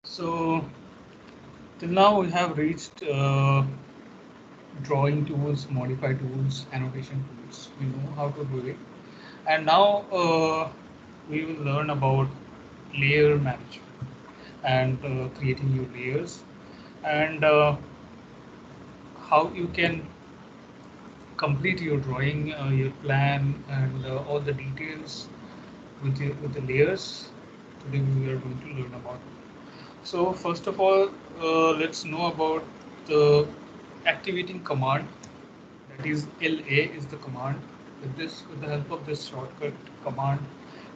So till now we have reached drawing tools, modify tools, annotation tools. We know how to do it, and now we will learn about layer management and creating new layers and how you can complete your drawing, your plan, and all the details with the layers. Today we are going to learn about. So first of all, let's know about the activating command. That is LA is the command. With the help of this shortcut command,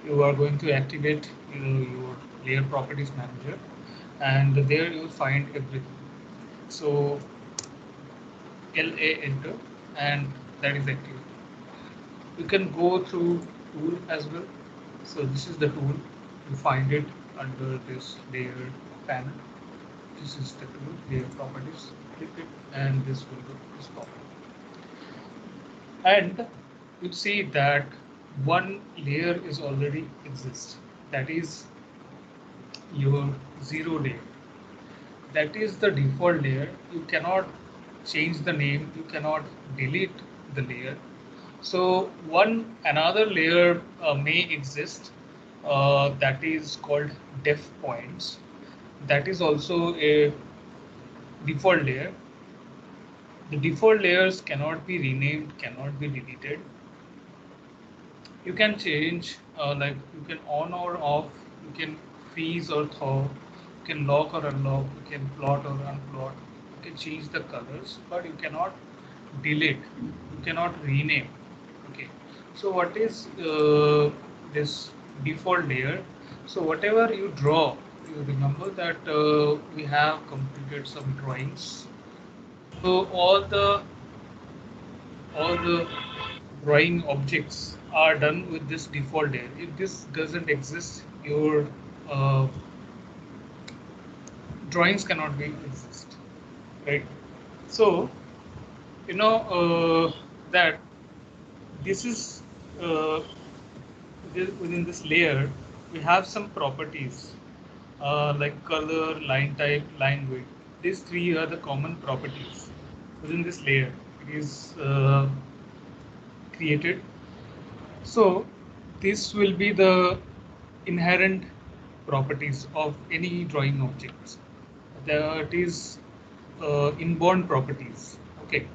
you are going to activate your layer properties manager, and there you will find everything. So LA enter, and that is activated. You can go through tool as well. So this is the tool. You find it under this layer panel. This is the tool, layer properties. Click it, and this will go to this property. And you see that one layer is already exists. That is your zero layer. That is the default layer. You cannot change the name. You cannot delete the layer. So one another layer may exist that is called def points. That is also a default layer. The default layers cannot be renamed, cannot be deleted. You can change like you can on or off, you can freeze or thaw, you can lock or unlock, you can plot or unplot, you can change the colors, but you cannot delete, you cannot rename. Okay, so what is this default layer? So whatever you draw, you remember that we have completed some drawings. So all the drawing objects are done with this default layer. If this doesn't exist, your uh, drawings cannot be exist, right? So you know that this is uh, within this layer we have some properties like color, line type, line width. These three are the common properties within this layer. It is created. So this will be the inherent properties of any drawing objects. That is inborn properties. Okay,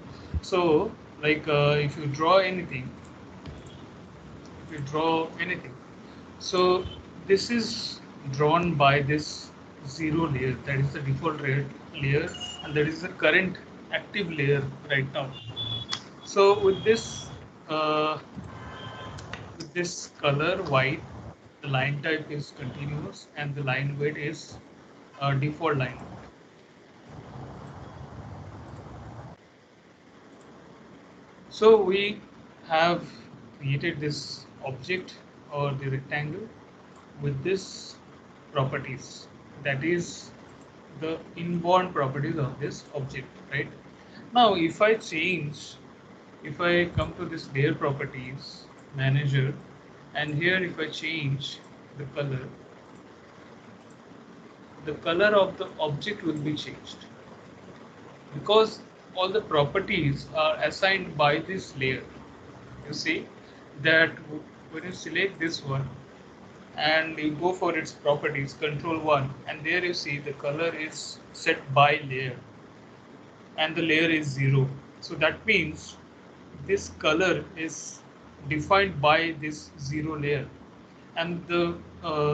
so like if you draw anything, so this is drawn by this zero layer. That is the default layer, and that is the current active layer right now. So uh, with this color white, the line type is continuous and the line weight is default line. So we have created this object or the rectangle with this properties. That is the inborn properties of this object, right? Now, if I come to this layer properties manager, and here if I change the color of the object will be changed because all the properties are assigned by this layer. You see that when you select this one and you go for its properties, control 1, and there you see the color is set by layer and the layer is 0. So that means this color is defined by this 0 layer, and the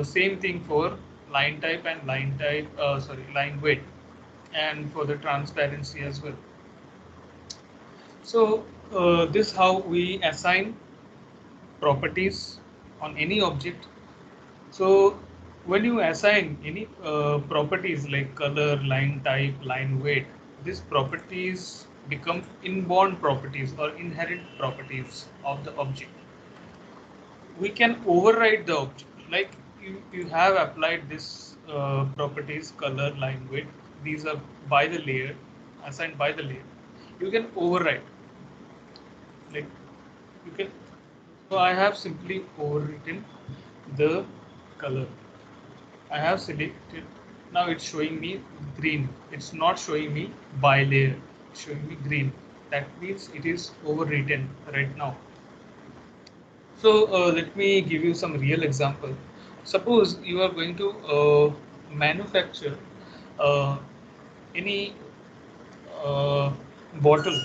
same thing for line weight, and for the transparency as well. So this how we assign properties on any object. So when you assign any properties like color, line type, line weight, these properties become inborn properties or inherent properties of the object. We can override the object. Like you have applied this properties, color, line weight. These are by the layer, assigned by the layer. You can override. Like you can. So I have simply overwritten the color. I have selected Now it's showing me green. It's not showing me by layer. It's showing me green. That means it is overwritten right now. So let me give you some real example. Suppose you are going to manufacture uh, any uh, bottle.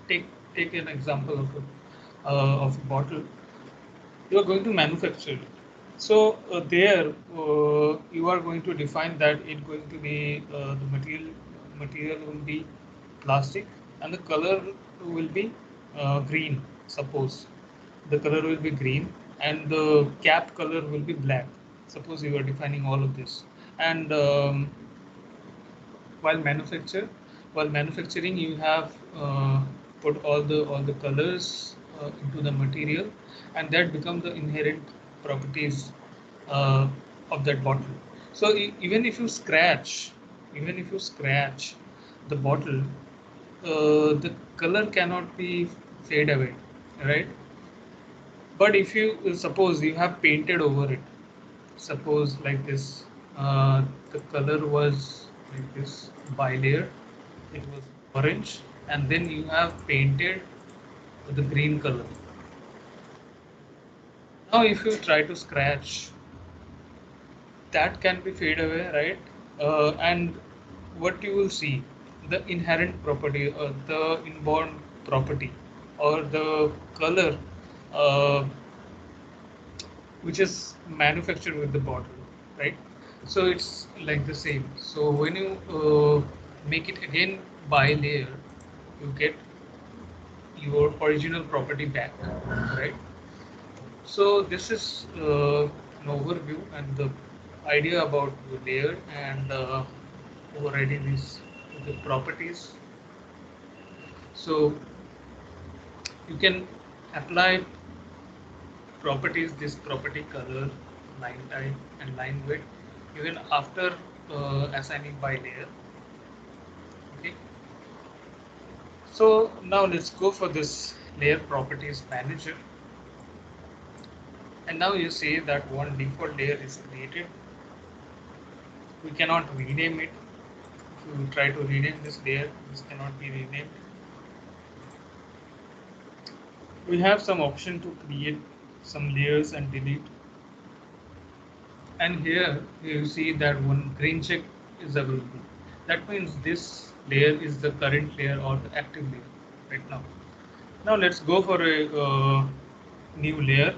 Take take an example of a bottle. You are going to manufacture it. So there you are going to define that it going to be the material will be plastic and the color will be green. Suppose the color will be green and the cap color will be black. Suppose you are defining all of this, and while manufacture while manufacturing you have put all the colors into the material, and that become the inherent properties uh, of that bottle. So even if you scratch the bottle, the color cannot be fade away, right? But if you suppose you have painted over it, suppose like this, the color was like this bilayer, it was orange, and then you have painted the green color. Now if you try to scratch, that can be fade away, right? And what you will see, the inherent property or the inborn property or the color uh, which is manufactured with the bottle, right? So it's like the same. So when you make it again by layer, you get your original property back, right? So this is an overview and the idea about the layer and overriding these the properties. So you can apply properties, this property color, line type, and line width even after assigning by layer. Okay. So now let's go for this layer properties manager. And now you see that one default layer is created. We cannot rename it. If you try to rename this layer, this cannot be renamed. We have some option to create some layers and delete. And here you see that one green check is available. That means this layer is the current layer or the active layer right now. Now let's go for a new layer.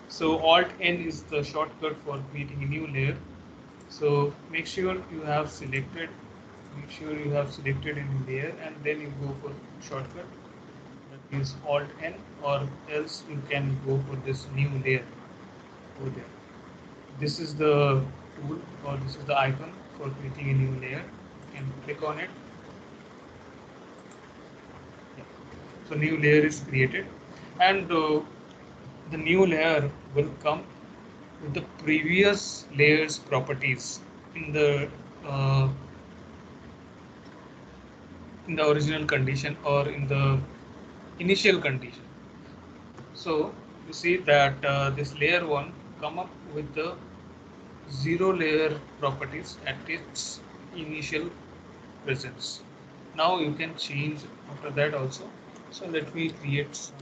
So Alt N is the shortcut for creating a new layer. So make sure you have selected a new layer, and then you go for shortcut, that is Alt N, or else you can go for this new layer over there. This is the tool, or this is the icon for creating a new layer. You can click on it. Yeah. So new layer is created, and the new layer will come with the previous layer's properties in uh, the original condition or in the initial condition. So you see that this layer 1 come up with the zero layer properties at its initial presence. Now you can change after that also. So let me create some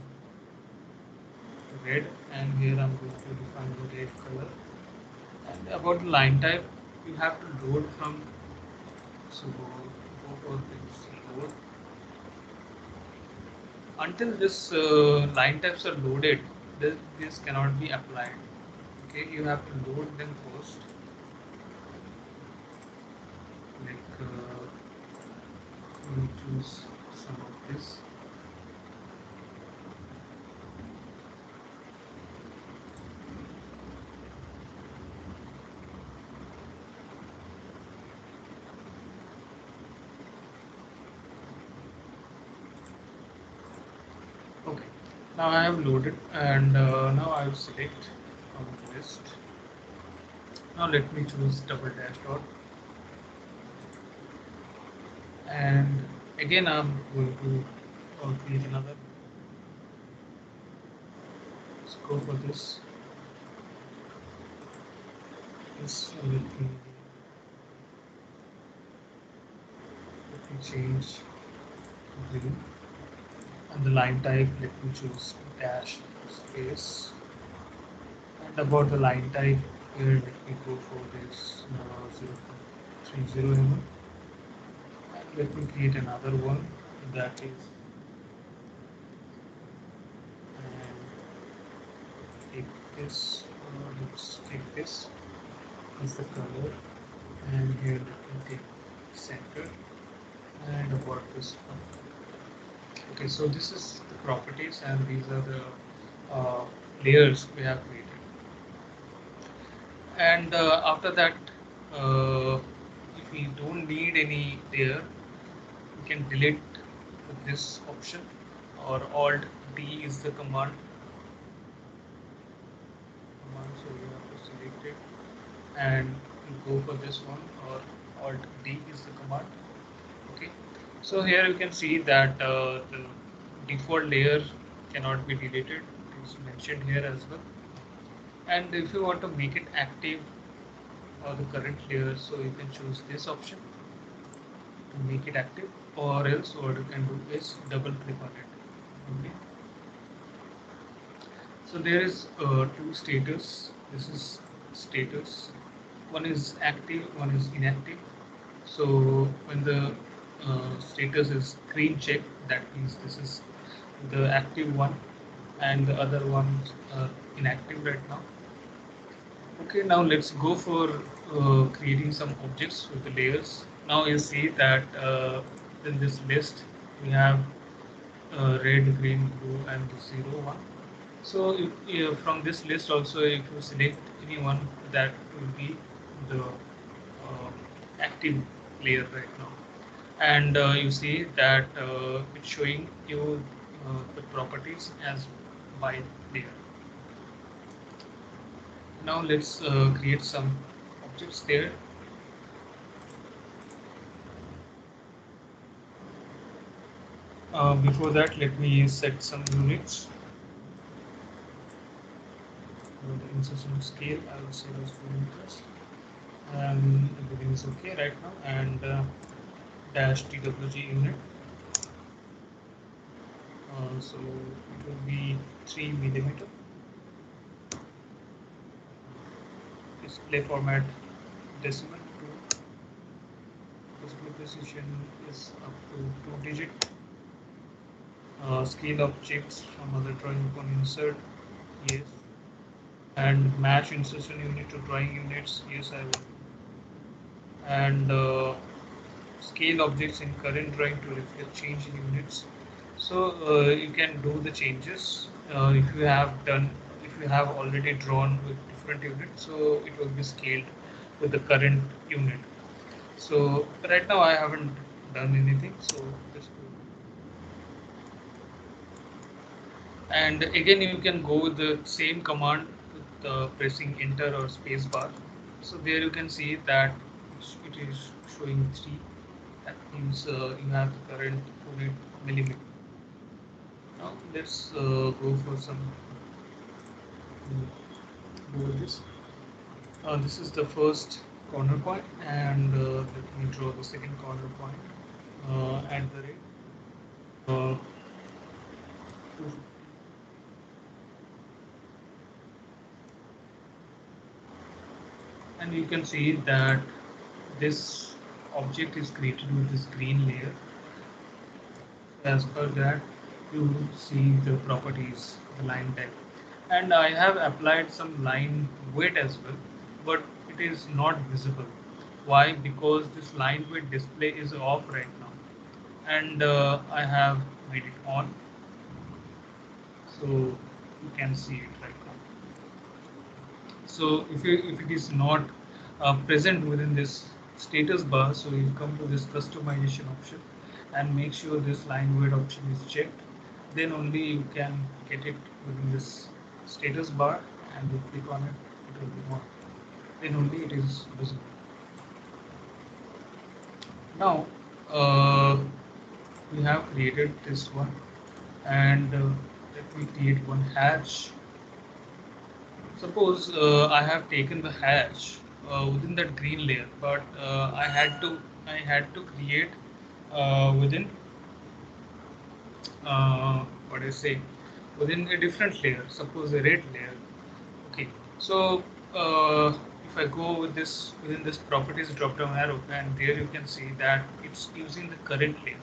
red, and here I'm going to define the red color. And about the line type, you have to load from, so go for this load. Until this line types are loaded, this cannot be applied. Okay, you have to load them first. Like we choose some of this. Okay, now I have loaded, and now I will select from the list. Now let me choose double dash dot, and again I'm going to create another. Let's go for this. This will be me change green, and the line type, let me choose dash space. And about the line type, here let me go for this 0.30 mm, and let me create another one that is, and take this, let's take this as the color, and here let me take center, and about this one. Okay, so this is the properties, and these are the uh, layers we have created. And after that, uh, if we don't need any layer, we can delete with this option, or Alt D is the command, so you have to select it and go for this one, or Alt D is the command. Okay, so here you can see that the default layer cannot be deleted. It is mentioned here as well. And if you want to make it active, or the current layer, so you can choose this option to make it active, or else what you can do is double click on it. Okay, so there is two status. This is status, one is active, one is inactive. So when the status is green check, that means this is the active one, and the other ones are inactive right now. Okay, now let's go for creating some objects with the layers. Now you see that in this list we have red, green, blue, and the 0, 1. So from this list also, if you select any one, that will be the active layer right now. And you see that it's showing you the properties as by layer. Now let's create some objects there. Before that, let me set some units. The insertion scale, I will set as 4 meters, and everything is okay right now. And dash TWG unit, so it will be 3 millimeter. Display format decimal, 2. Display precision is up to 2 digit. Scale objects from other drawing upon insert, yes. And match insertion unit to drawing units, yes, I will. And scale objects in current drawing to reflect change in units. So you can do the changes if you have already drawn with different units, so it will be scaled with the current unit. So right now I haven't done anything, so just go. And again, you can go with the same command with pressing enter or space bar. So there you can see that it is showing 3. That means you have the current unit millimeter. Now let's go for some go with this. This is the first corner point, and let me draw the second corner point at the rate. 250. And you can see that this object is created with this green layer. As per that, you see the properties, the line type. And I have applied some line weight as well, but it is not visible. Why? Because this line weight display is off right now, and I have made it on, so you can see it right now. So if it is not present within this status bar, so you come to this customization option and make sure this line weight option is checked. Then only you can get it within this status bar, and you click on it, it will be on. Then only it is visible. Now we have created this one, and let me create one hatch. Suppose I have taken the hash within that green layer, but I had to create within what do you say, within a different layer, suppose a red layer. Okay, so if I go with this within this properties drop down arrow, and there you can see that it's using the current layer,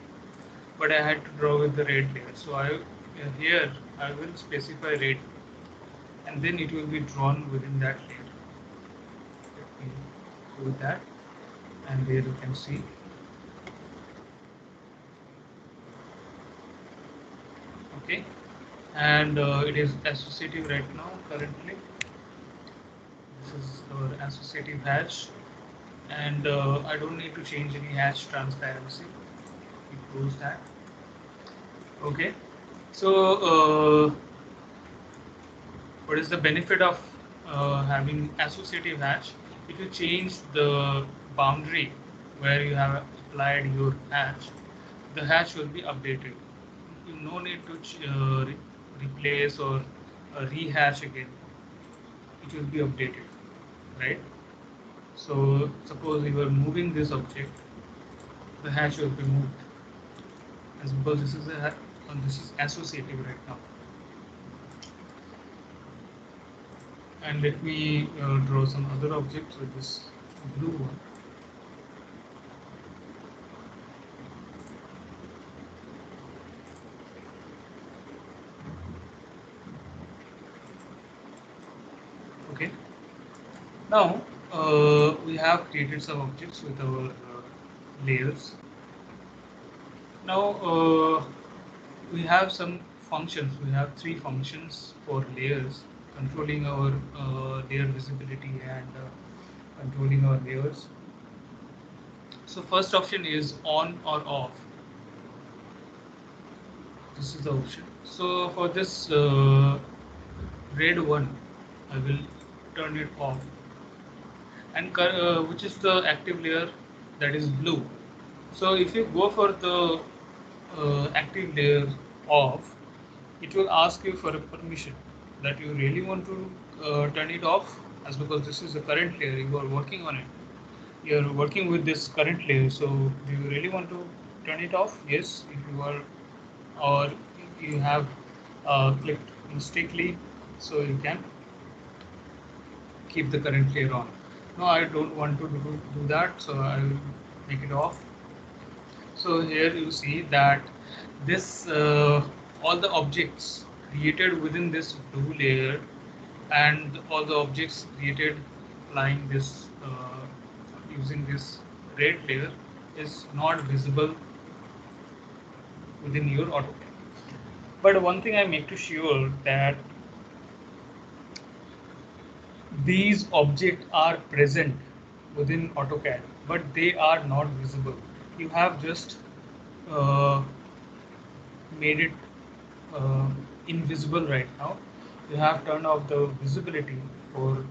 but I had to draw with the red layer. So here I will specify red, and then it will be drawn within that layer. Let me do that, and there you can see. Okay, and it is associative right now currently. This is our associative hash, and I don't need to change any hash transparency. We close that. Okay, so what is the benefit of having associative hash? If you change the boundary where you have applied your hash, the hash will be updated. You no need to replace or rehash again. It will be updated, right? So suppose you are moving this object, the hash will be moved, as because this is this is associative right now. And let me draw some other objects with this blue one. Okay. Now we have created some objects with our layers. Now we have some functions. We have three functions for layers, controlling our layer visibility and controlling our layers. So first option is on or off. This is the option. So for this red one, I will turn it off, and which is the active layer, that is blue. So if you go for the active layer off, it will ask you for a permission that you really want to turn it off, as because this is the current layer, you are working on it, you are working with this current layer. So do you really want to turn it off? Yes, if you are, or you have clicked mistakenly, so you can keep the current layer on. No, I don't want to do that, so I will make it off. So here you see that this all the objects created within this blue layer and all the objects created applying this using this red layer is not visible within your AutoCAD. But one thing I make to sure that these objects are present within AutoCAD, but they are not visible. You have just uh, made it uh, invisible right now. You have turned off the visibility for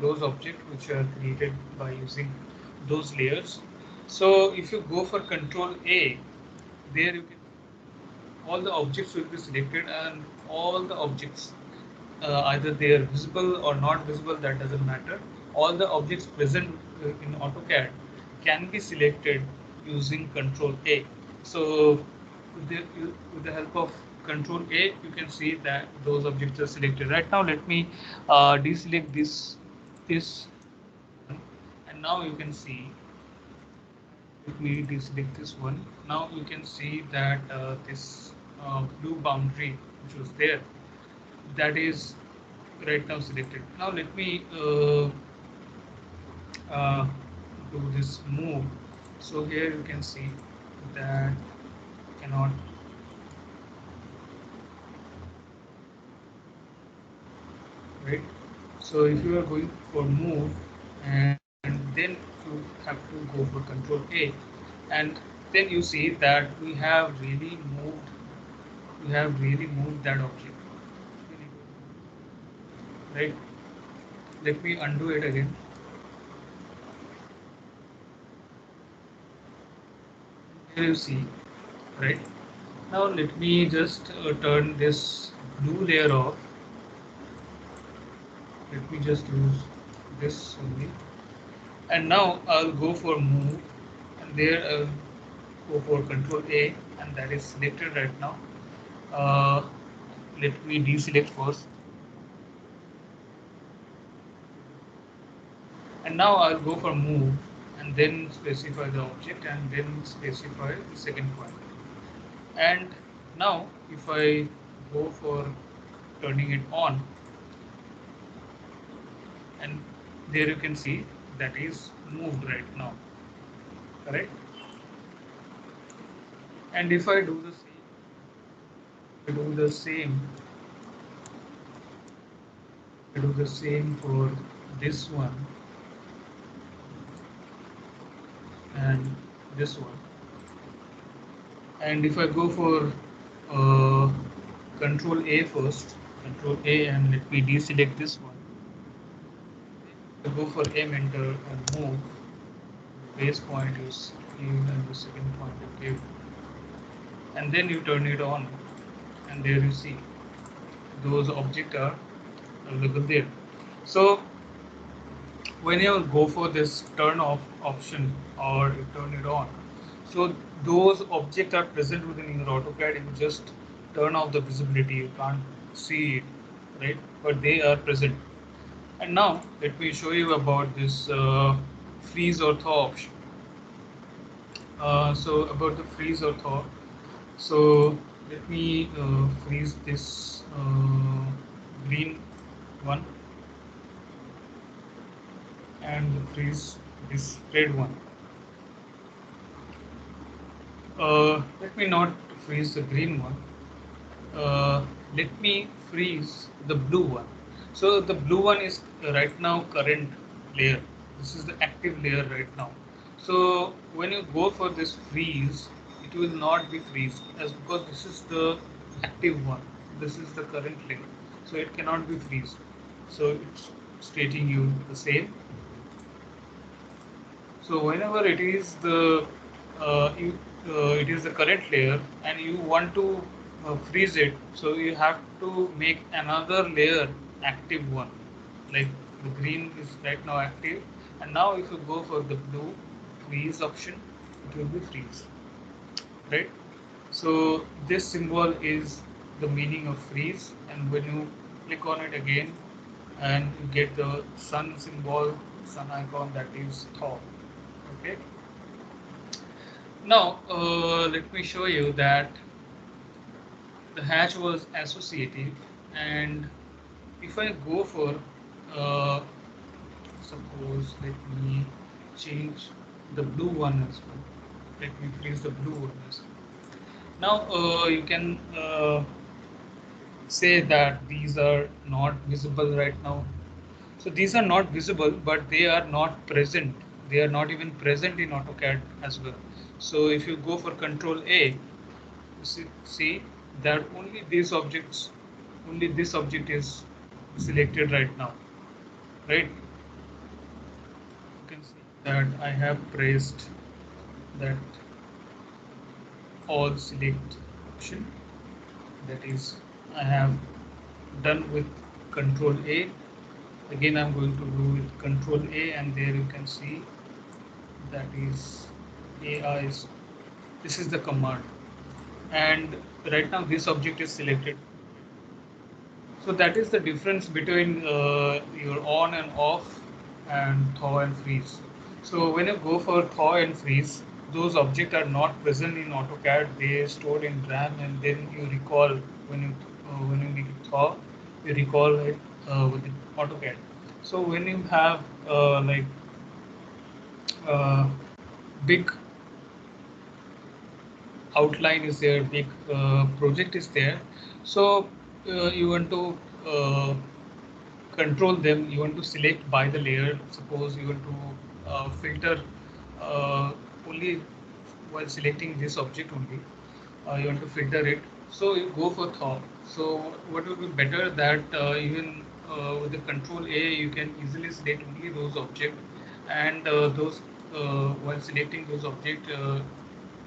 those objects which are created by using those layers. So if you go for Control A, there you can all the objects will be selected, and all the objects either they are visible or not visible, that doesn't matter. All the objects present in AutoCAD can be selected using Control A. So with the help of Control A, you can see that those objects are selected. Right now, let me deselect this, and now you can see. Let me deselect this one. Now you can see that this blue boundary which was there, that is right now selected. Now let me uh, do this move. So here you can see that cannot, right? So if you are going for move, and then you have to go for Control A, and then you see that we have really moved that object, right? Let me undo it again. Here you see, right? Now let me just turn this blue layer off. Let me just use this only. And now I'll go for move, and there I'll go for Control A, and that is selected right now. Uh, Let me deselect first, and now I'll go for move, and then specify the object, and then specify the second point. And now if I go for turning it on, and there you can see that is moved right now, correct? And if I do the same, I do the same for this one and this one. And if I go for Control A first, Control A, and let me deselect this one. I go for M, enter, and move. Base point is here, and the second point is here. And then you turn it on, and there you see those objects are available there. So when you go for this turn off option or you turn it on, so those objects are present within your AutoCAD. You just turn off the visibility, you can't see it, right? But they are present. And now let me show you about this freeze or thaw option. So about the freeze or thaw, so let me freeze this green one and freeze this red one. Let me not freeze the green one. Let me freeze the blue one. So the blue one is right now current layer. This is the active layer right now. So when you go for this freeze, it will not be freeze as because this is the active one. This is the current layer. So it cannot be freeze. So it's stating you the same. So whenever it is it is the current layer and you want to freeze it, so you have to make another layer active one. Like the green is right now active, and now if you go for the blue freeze option, it will be freeze, right? So this symbol is the meaning of freeze, and when you click on it again, and you get the sun symbol, sun icon, that is thaw. Okay. Now let me show you that the hatch was associative, and if I go for uh, suppose let me change the blue one as well. Let me freeze the blue one as well. Now you can say that these are not visible right now. So these are not visible, but they are not present. They are not even present in AutoCAD as well. So if you go for Control A, you see that only this object is selected right now, right? You can see that I have pressed that all select option. That is, I have done with Control A. Again, I'm going to do with Control A, and there you can see that is AI is, this is the command, and right now this object is selected. So that is the difference between your on and off and thaw and freeze. So when you go for thaw and freeze, those objects are not present in AutoCAD. They are stored in RAM, and then you recall when you need to thaw, you recall it with AutoCAD. So when you have like uh, big outline is there, big project is there, so you want to control them, you want to select by the layer. Suppose you want to filter uh, only while selecting this object only, you want to filter it, so you go for thaw. So what would be better that even with the Control A you can easily select only those objects, and those while selecting those objects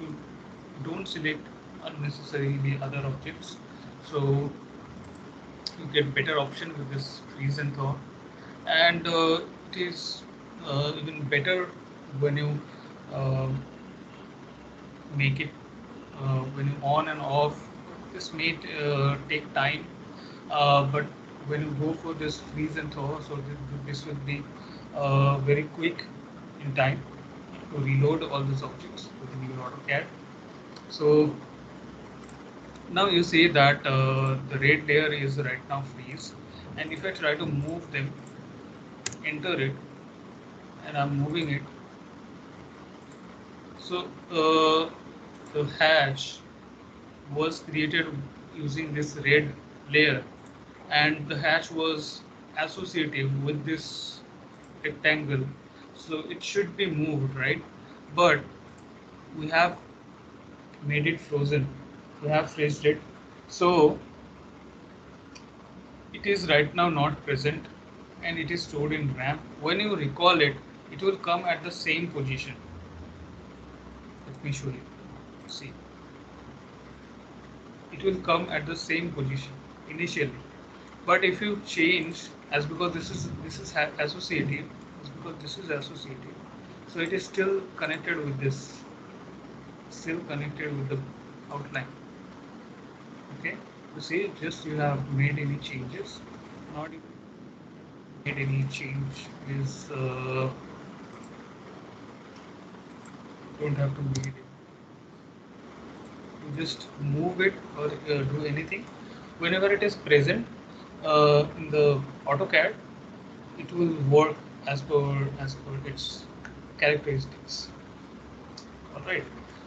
you don't select unnecessarily other objects. So you get better option with this freeze and thaw, and it is even better when you uh, make it when you on and off. This may take time, but when you go for this freeze and thaw, so this will be very quick in time to reload all these objects within your AutoCAD. So now you see that the red layer is right now freeze, and if I try to move them, enter it, and I'm moving it, so the hatch was created using this red layer, and the hatch was associative with this rectangle, so it should be moved, right? But we have made it frozen, we have freezed it, so it is right now not present, and it is stored in RAM. When you recall it, it will come at the same position. Let me show you. See, it will come at the same position initially. But if you change, as because this is associative, as because this is associative, so it is still connected with this, still connected with the outline. Okay, you see, just you have made any changes, not even made any change is don't have to make it. You just move it or do anything. Whenever it is present in the AutoCAD, it will work as per its characteristics. All right.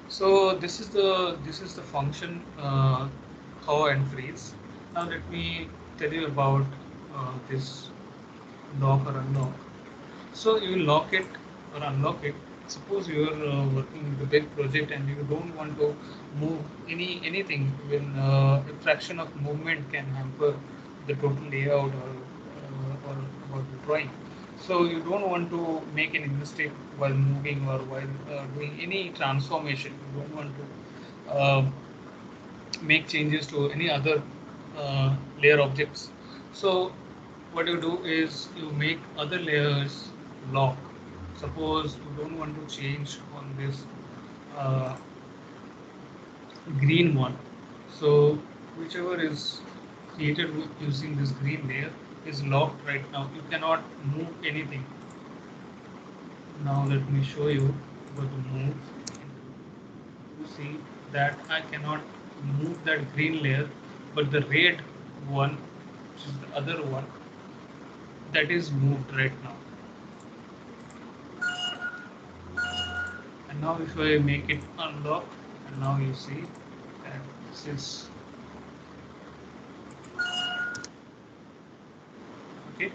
So this is the function thaw and freeze. Now let me tell you about this lock or unlock. So you will lock it or unlock it. Suppose you are working with a big project and you don't want to move anything. Even a fraction of movement can hamper the total layout or about the drawing. So you don't want to make any mistake while moving or while doing any transformation. You don't want to make changes to any other layer objects. So what you do is you make other layers lock. Suppose you don't want to change on this uh, green one. So whichever is created using this green layer is locked right now. You cannot move anything. Now let me show you how to move. You see that I cannot move that green layer, but the red one, which is the other one, that is moved right now. And now if I make it unlock, and now you see that this is okay.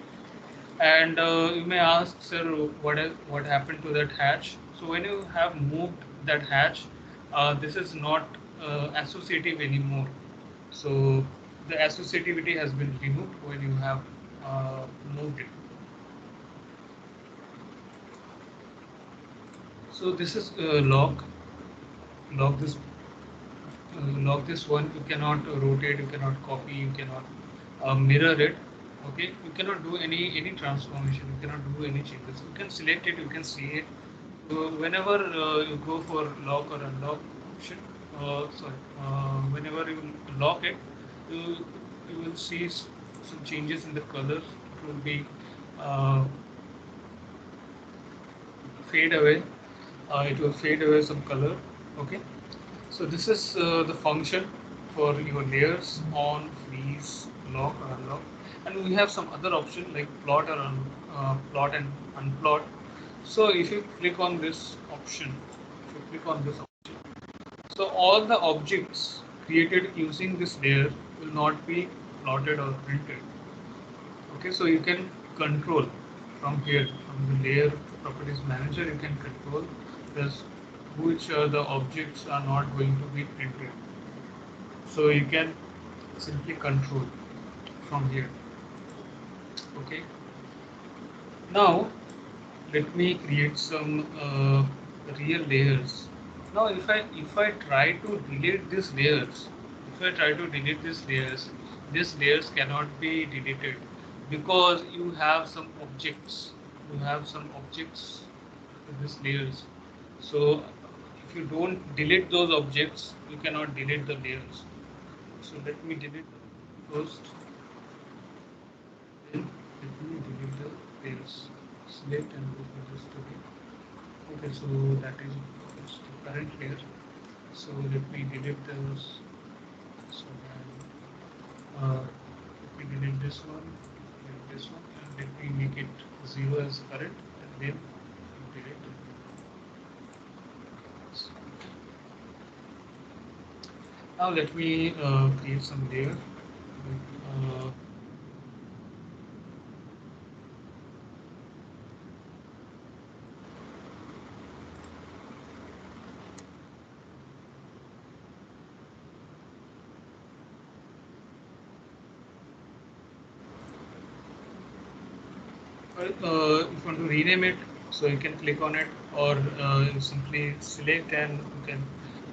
And you may ask, sir, what happened to that hatch? So when you have moved that hatch, this is not associative anymore. So the associativity has been removed when you have moved it. So this is log this one. You cannot rotate, you cannot copy, you cannot mirror it. Okay, you cannot do any transformation, you cannot do any changes. You can select it, you can see it. So whenever you go for lock or unlock option, whenever you lock it, you you will see some changes in the color. It will be uh, fade away. It will fade away some color. Okay. So this is the function for your layers on, freeze, lock or unlock, and we have some other option like plot or plot and unplot. So if you click on this option, if you click on this option, so all the objects created using this layer will not be plotted or printed. Okay, so you can control from here, from the layer properties manager, you can control this which the objects are not going to be printed. So you can simply control from here. Okay. Now let me create some real layers. Now if I try to delete these layers, if I try to delete these layers cannot be deleted because you have some objects. You have some objects with these layers. So if you don't delete those objects, you cannot delete the layers. So let me delete first. Then let me delete the layers. Select and go for this today. Okay, so that is the current layer. So let me delete those. So then let me delete this one, and let me make it 0 as current, and then delete. Now let me create some layer. Uh, if you want to rename it, so you can click on it, or you simply select and you can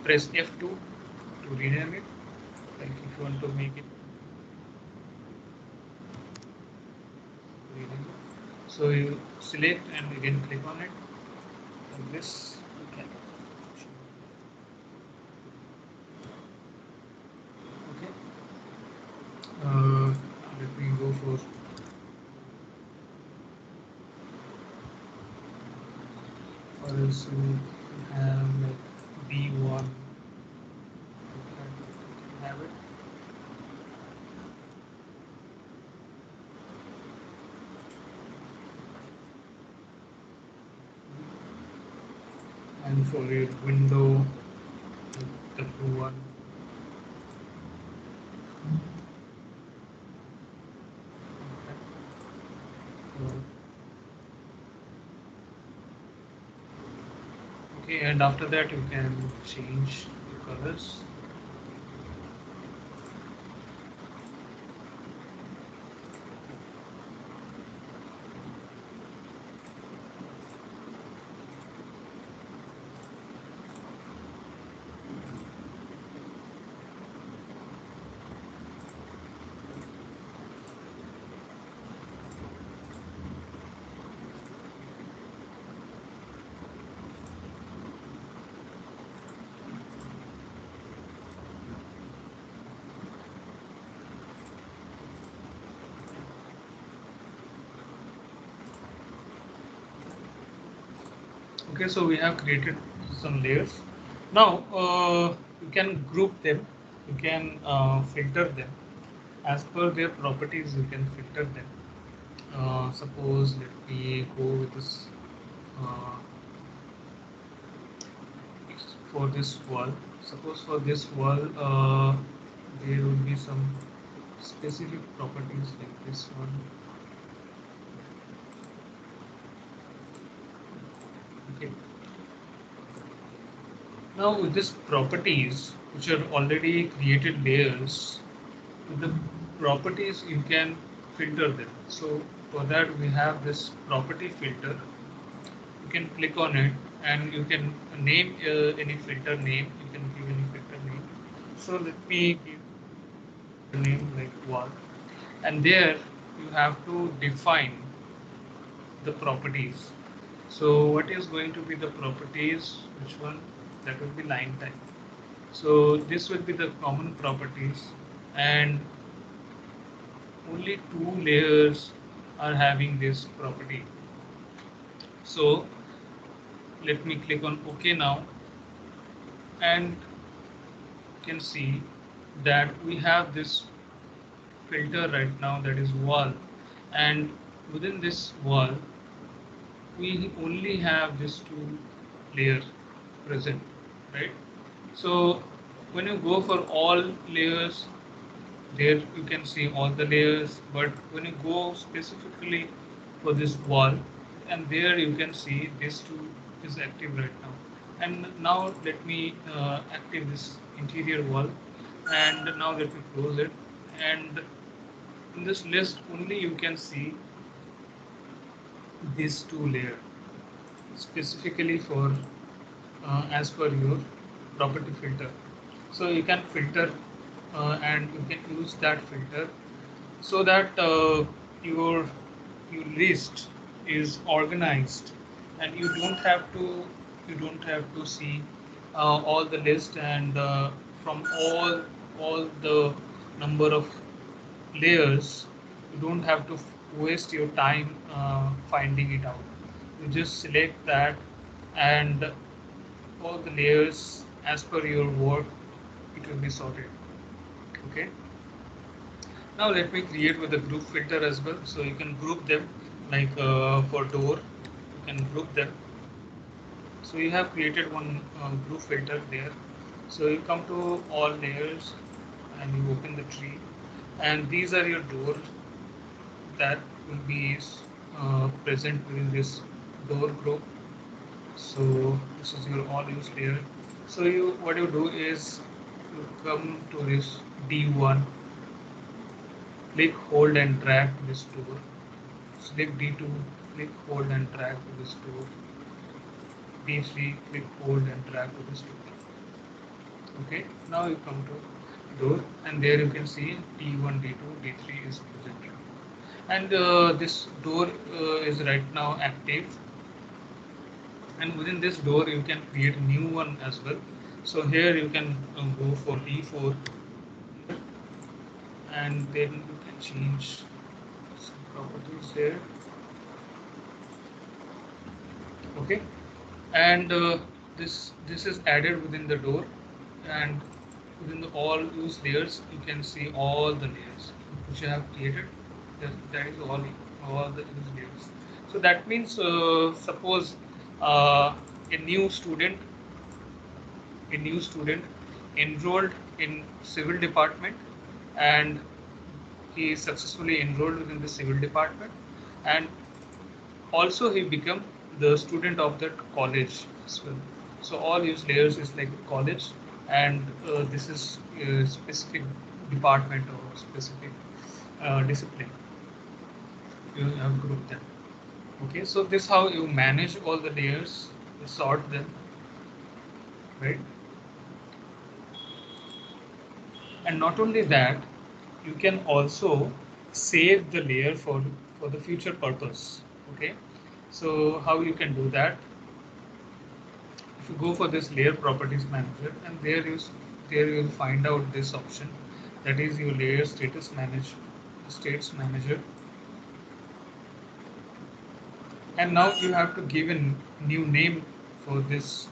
press F2 to rename it. Like if you want to make it, rename it. So you select and again click on it. Like this, you can. Okay. Let me go for else you have like B1. You can have it. And for your window, W1. Okay, and after that you can change the colors. Okay, so we have created some layers. Now you can group them, you can filter them as per their properties. You can filter them. Suppose let me go with this uh, for this wall. Suppose for this wall there will be some specific properties like this one. Okay. Now with these properties, which are already created layers, with the properties you can filter them. So for that we have this property filter. You can click on it and you can name any filter name. You can give any filter name. So let me give the name like wall, and there you have to define the properties. So what is going to be the properties? Which one? That will be line type. So this will be the common properties, and only two layers are having this property. So let me click on OK now, and you can see that we have this filter right now, that is wall, and within this wall we only have this two layer present, right? So when you go for all layers, there you can see all the layers, but when you go specifically for this wall, and there you can see this two is active right now. And now let me active this interior wall, and now let me close it, and in this list only you can see these two layer specifically for as per your property filter. So you can filter and you can use that filter so that your list is organized, and you don't have to see all the list, and from all the number of layers, you don't have to waste your time finding it out. You just select that, and all the layers as per your work, it will be sorted. Okay. Now let me create with a group filter as well. So you can group them, like for door, you can group them. So you have created one group filter there. So you come to all layers and you open the tree, and these are your doors that will be present within this door group. So this is your all use layer. So you what you do is you come to this D1, click, hold and drag to this door. Select D2, click, hold and drag to this door. D3, click, hold and drag to this door. Okay, now you come to door, and there you can see D1, D2, D3 is present. And this door is right now active, and within this door you can create a new one as well. So here you can go for D4, and then you can change some properties there. Okay, and this is added within the door, and within the all use layers you can see all the layers which you have created. That is all the use layers. So that means suppose uh, a new student a new student enrolled in civil department, and he is successfully enrolled within the civil department, and also he become the student of that college as well. So all use layers is like college, and this is a specific department or specific discipline. You have grouped them. Okay, so this how you manage all the layers, you sort them, right? And not only that, you can also save the layer for the future purpose. Okay, so how you can do that? If you go for this layer properties manager, and there you will find out this option, that is your layer states manager. And now you have to give a new name for this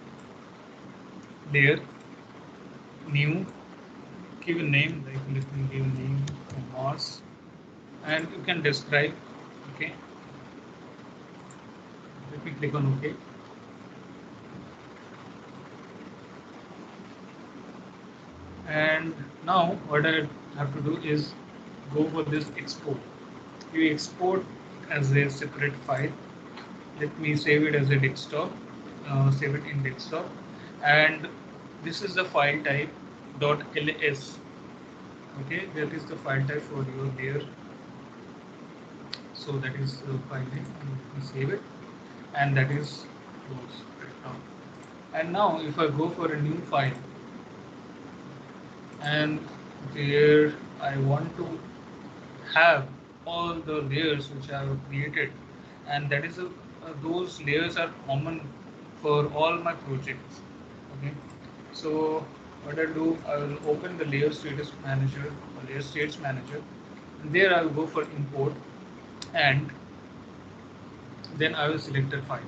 layer. New, give a name, like let me give a name Mars, and you can describe. Okay, let me click on OK. And now what I have to do is go for this export. You export as a separate file. Let me save it as a desktop. Save it in desktop, and this is the file type .ls. Okay, that is the file type for your layer. So that is the file name. We save it, and that is closed right now. And now if I go for a new file, and there I want to have all the layers which I have created, and that is those layers are common for all my projects. Okay, so what I do, I will open the layer status manager or layer states manager, and there I will go for import, and then I will select a file.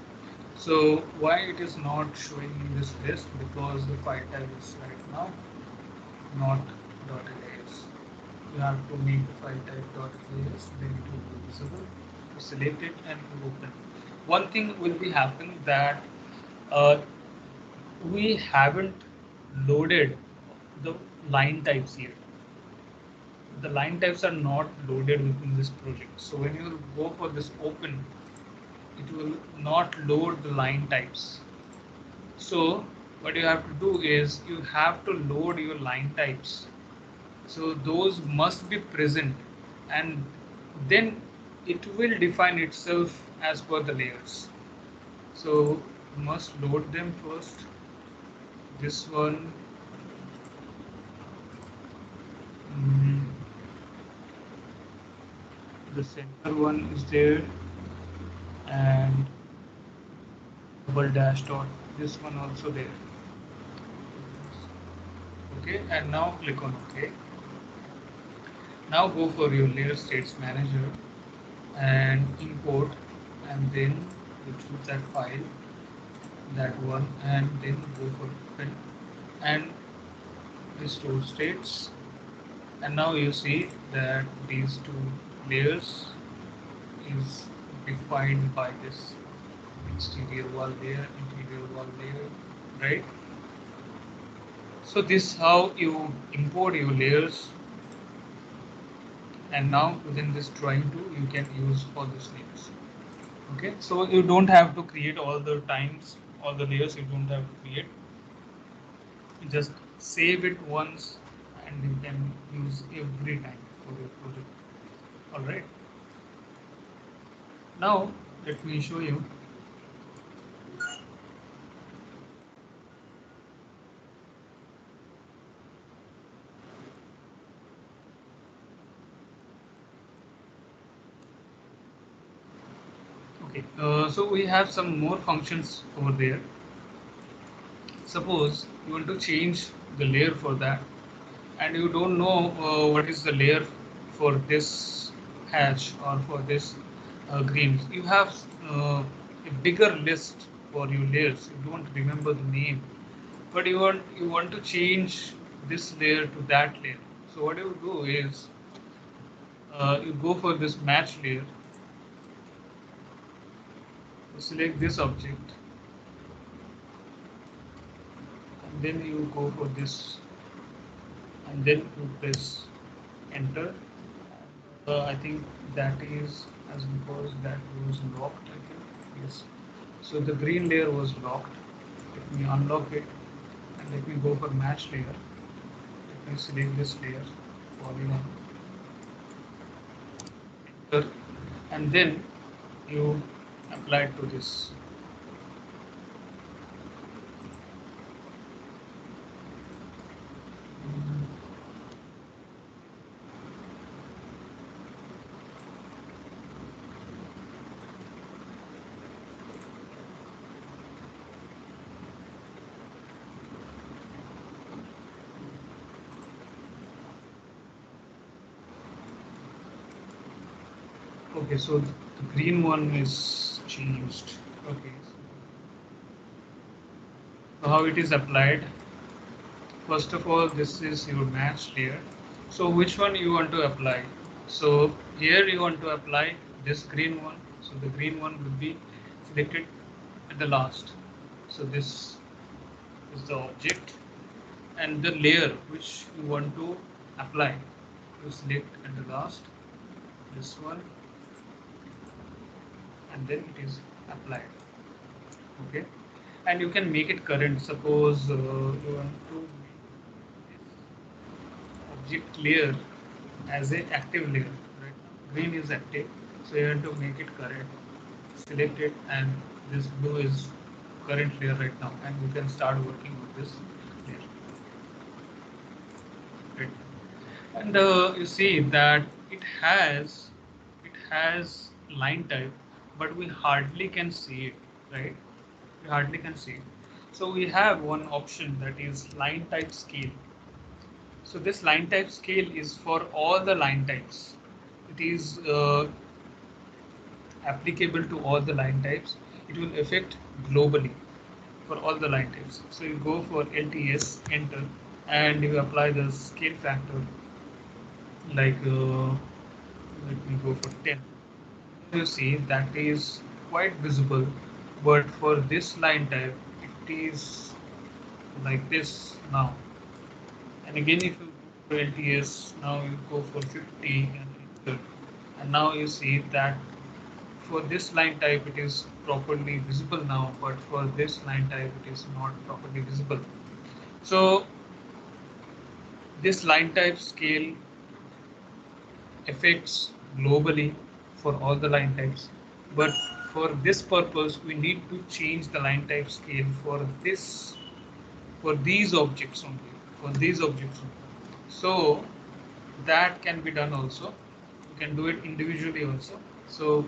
So why it is not showing in this list? Because the file type is right now not .ls. You have to make the file type .ls, then it will be visible. You select it and you open. One thing will be happen that uh, we haven't loaded the line types here. The line types are not loaded within this project. So when you go for this open, it will not load the line types. So what you have to do is you have to load your line types. So those must be present, and then it will define itself as per the layers. So you must load them first. This one, mm, the center one is there, and double dash dot. This one also there. Okay, and now click on OK. Now go for your layer states manager and import, and then you choose that file, that one, and then go for open and restore states. And now you see that these two layers is defined by this exterior wall layer, interior wall layer, right? So this how you import your layers, and now within this drawing tool you can use all these layers. Okay, so you don't have to create all the times, all the layers you don't have to create. You just save it once and you can use every time for your project. All right. Now let me show you. Okay, so we have some more functions over there. Suppose you want to change the layer for that, and you don't know what is the layer for this hatch or for this green. You have a bigger list for your layers. You don't remember the name, but you want to change this layer to that layer. So what you do is you go for this match layer, you select this object, and then you go for this, and then you press enter. I think that is as because that was locked. I think yes. So the green layer was locked. Let me unlock it and let me go for match layer. Let me select this layer, polygon, enter, and then you apply it to this. Okay, so the green one is changed. Okay, so how it is applied? First of all, this is your match layer. So which one you want to apply? So here you want to apply this green one. So the green one will be selected at the last. So this is the object, and the layer which you want to apply, you select at the last, this one, and then it is applied. Okay, and you can make it current. Suppose you want to make this object layer as a active layer. Right now green is active, so you have to make it current. Select it, and this blue is current layer right now, and you can start working with this layer. Right. And you see that it has line type, but we hardly can see it, right? We hardly can see it. So we have one option, that is line type scale. So this line type scale is for all the line types. It is applicable to all the line types. It will affect globally for all the line types. So you go for LTS, enter, and you apply the scale factor, like let me go for 10. You see that is quite visible, but for this line type it is like this now. And again, if you go for LTS, now you go for 50 and enter, and now you see that for this line type it is properly visible now, but for this line type it is not properly visible. So this line type scale affects globally for all the line types, but for this purpose we need to change the line type scale for this, for these objects only, for these objects only. So that can be done also. You can do it individually also. So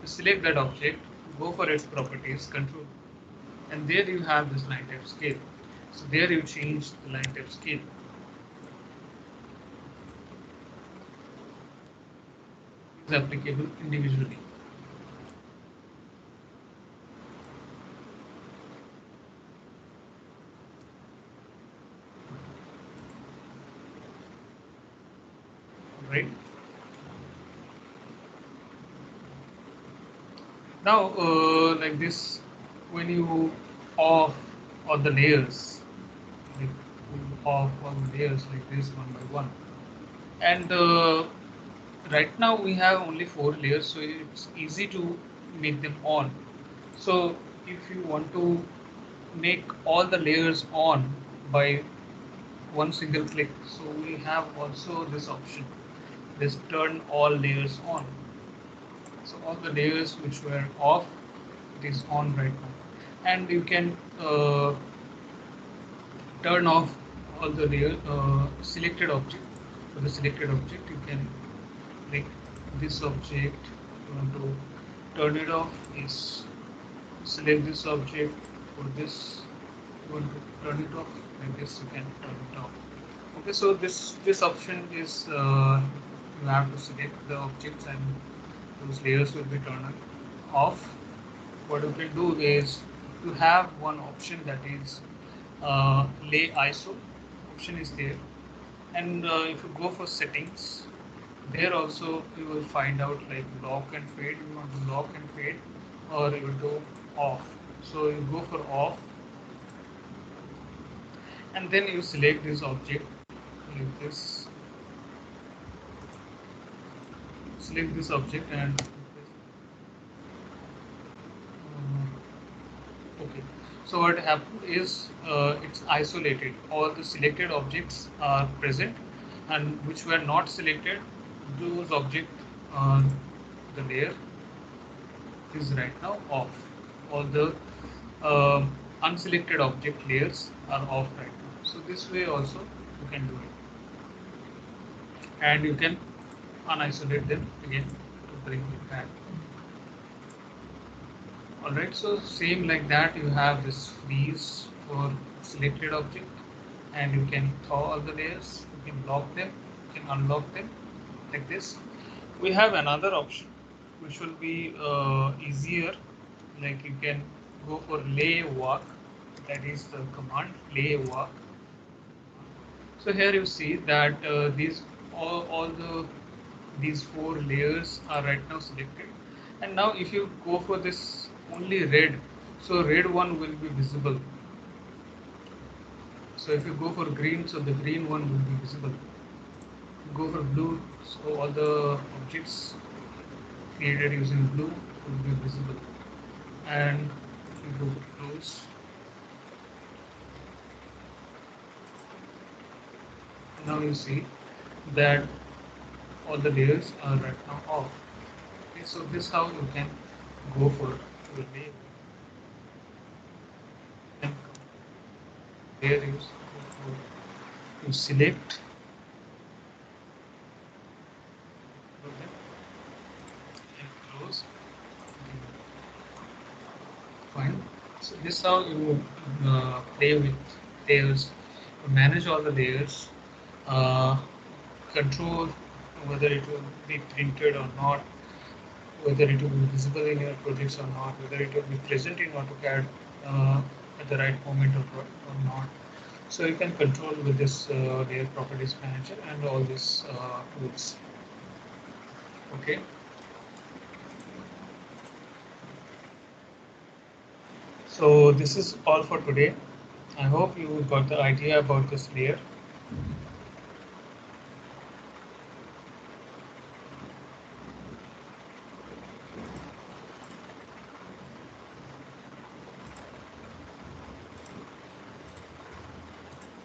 you select that object, go for its properties, control, and there you have this line type scale. So there you change the line type scale. is applicable individually. Right now, like this, when you off all the layers, like off all the layers like this one by one, and right now we have only 4 layers, so it's easy to make them on. So if you want to make all the layers on by one single click, so we have also this option, this turn all layers on. So all the layers which were off, it is on right now, and you can turn off all the layer selected object. For the selected object, you can, like this object, you want to turn it off, is select this object. For this, you want to turn it off, like this you can turn it off. Okay, so this option is you have to select the objects and those layers will be turned off. What you can do is you have one option, that is lay ISO option is there, and if you go for settings, there also you will find out like lock and fade. You want to lock and fade, or you will do off. So you go for off, and then you select this object like this. Select this object and okay. So what happened is it's isolated. All the selected objects are present, and which were not selected, those object, the layer is right now off. All the unselected object layers are off right now. So this way also you can do it, and you can unisolate them again to bring it back. Alright, so same like that, you have this freeze for selected object, and you can thaw all the layers, you can lock them, you can unlock them like this. We have another option which will be easier, like you can go for lay walk, that is the command lay walk. So here you see that all the these 4 layers are right now selected, and now if you go for this only red, so red one will be visible. So if you go for green, so the green one will be visible. Go for blue, so all the objects created using blue will be visible. And if you go for close, now you see that all the layers are right now off. Okay, so this is how you can go for your layer. And here you select and close. Fine. So this is how you play with layers, manage all the layers, uh, control whether it will be printed or not, whether it will be visible in your projects or not, whether it will be present in AutoCAD at the right moment or not. So you can control with this layer properties manager and all these tools. Okay. So this is all for today. I hope you got the idea about this layer.